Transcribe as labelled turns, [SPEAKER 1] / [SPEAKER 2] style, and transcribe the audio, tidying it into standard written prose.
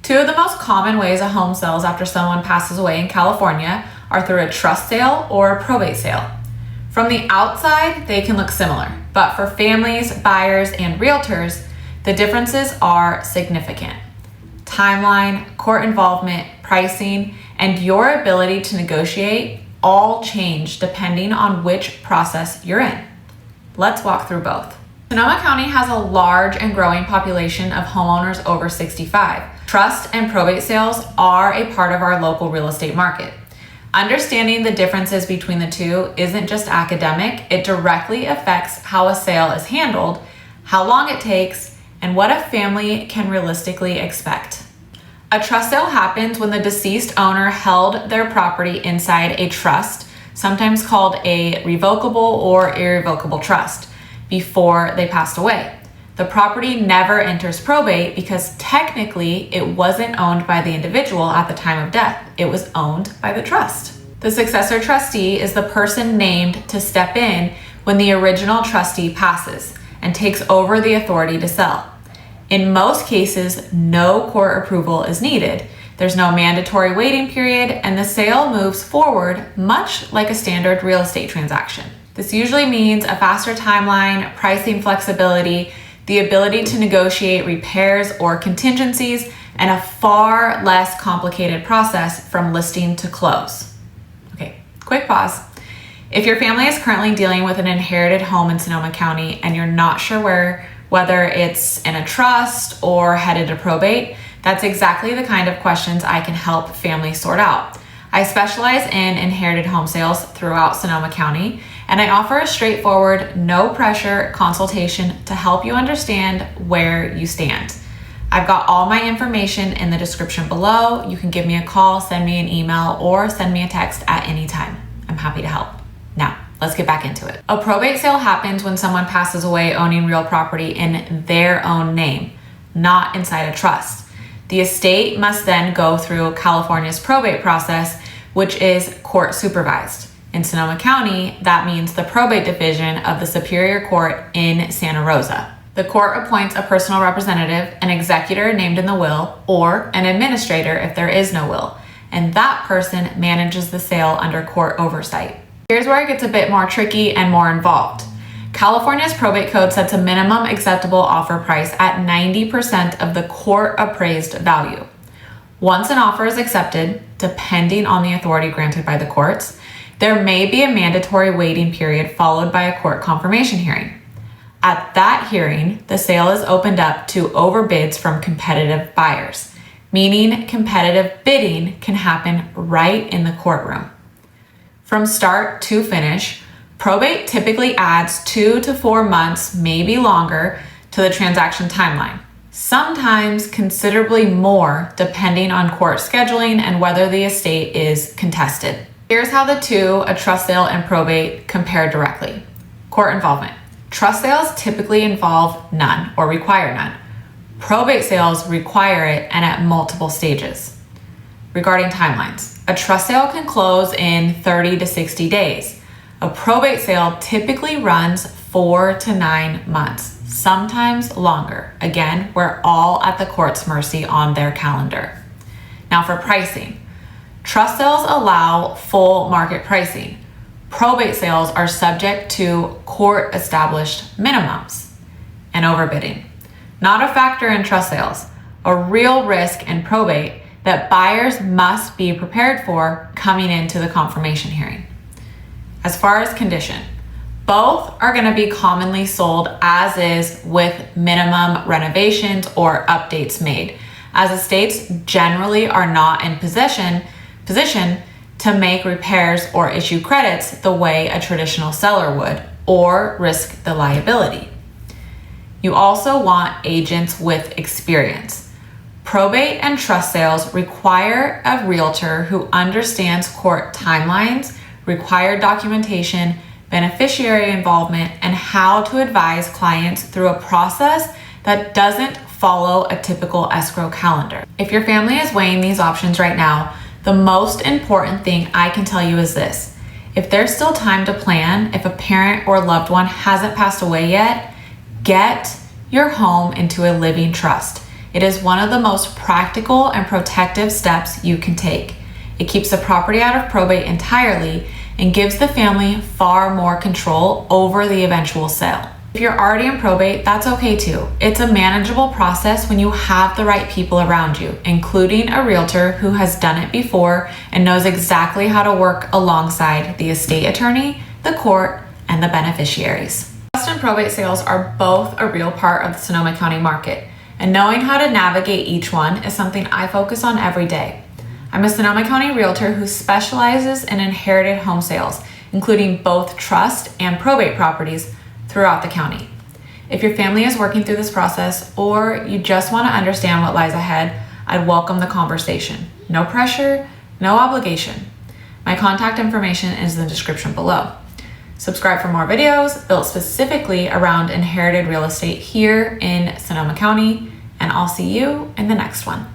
[SPEAKER 1] Two of the most common ways a home sells after someone passes away in California are through a trust sale or a probate sale. From the outside, they can look similar, but for families, buyers, and realtors, the differences are significant. Timeline, court involvement, pricing, and your ability to negotiate all change depending on which process you're in. Let's walk through both. Sonoma County has a large and growing population of homeowners over 65. Trust and probate sales are a part of our local real estate market. Understanding the differences between the two isn't just academic, it directly affects how a sale is handled, how long it takes, and what a family can realistically expect. A trust sale happens when the deceased owner held their property inside a trust, sometimes called a revocable or irrevocable trust, before they passed away. The property never enters probate because technically it wasn't owned by the individual at the time of death. It was owned by the trust. The successor trustee is the person named to step in when the original trustee passes and takes over the authority to sell. In most cases, no court approval is needed. There's no mandatory waiting period, and the sale moves forward much like a standard real estate transaction. This usually means a faster timeline, pricing flexibility, the ability to negotiate repairs or contingencies, and a far less complicated process from listing to close. Okay, quick pause. If your family is currently dealing with an inherited home in Sonoma County and you're not sure whether it's in a trust or headed to probate, that's exactly the kind of questions I can help families sort out. I specialize in inherited home sales throughout Sonoma County, and I offer a straightforward, no pressure consultation to help you understand where you stand. I've got all my information in the description below. You can give me a call, send me an email, or send me a text at any time. I'm happy to help. Now, let's get back into it. A probate sale happens when someone passes away owning real property in their own name, not inside a trust. The estate must then go through California's probate process, which is court supervised. In Sonoma County, that means the probate division of the Superior Court in Santa Rosa. The court appoints a personal representative, an executor named in the will, or an administrator if there is no will, and that person manages the sale under court oversight. Here's where it gets a bit more tricky and more involved. California's probate code sets a minimum acceptable offer price at 90% of the court appraised value. Once an offer is accepted, depending on the authority granted by the courts, there may be a mandatory waiting period followed by a court confirmation hearing. At that hearing, the sale is opened up to overbids from competitive buyers, meaning competitive bidding can happen right in the courtroom. From start to finish, probate typically adds 2 to 4 months, maybe longer, to the transaction timeline. Sometimes considerably more depending on court scheduling and whether the estate is contested. Here's how the two, a trust sale and probate, compare directly. Court involvement. Trust sales typically involve none or require none. Probate sales require it and at multiple stages. Regarding timelines, a trust sale can close in 30 to 60 days. A probate sale typically runs 4 to 9 months, sometimes longer. Again, we're all at the court's mercy on their calendar. Now for pricing, trust sales allow full market pricing. Probate sales are subject to court-established minimums and overbidding. Not a factor in trust sales, a real risk in probate that buyers must be prepared for coming into the confirmation hearing. As far as condition, both are going to be commonly sold as is with minimum renovations or updates made, as estates generally are not in position to make repairs or issue credits the way a traditional seller would, or risk the liability. You also want agents with experience. Probate and trust sales require a realtor who understands court timelines, required documentation, beneficiary involvement, and how to advise clients through a process that doesn't follow a typical escrow calendar. If your family is weighing these options right now, the most important thing I can tell you is this. If there's still time to plan, if a parent or loved one hasn't passed away yet, get your home into a living trust. It is one of the most practical and protective steps you can take. It keeps the property out of probate entirely and gives the family far more control over the eventual sale. If you're already in probate, that's okay too. It's a manageable process when you have the right people around you, including a realtor who has done it before and knows exactly how to work alongside the estate attorney, the court, and the beneficiaries. Trust and probate sales are both a real part of the Sonoma County market, and knowing how to navigate each one is something I focus on every day. I'm a Sonoma County realtor who specializes in inherited home sales, including both trust and probate properties throughout the county. If your family is working through this process or you just want to understand what lies ahead, I'd welcome the conversation. No pressure, no obligation. My contact information is in the description below. Subscribe for more videos built specifically around inherited real estate here in Sonoma County, and I'll see you in the next one.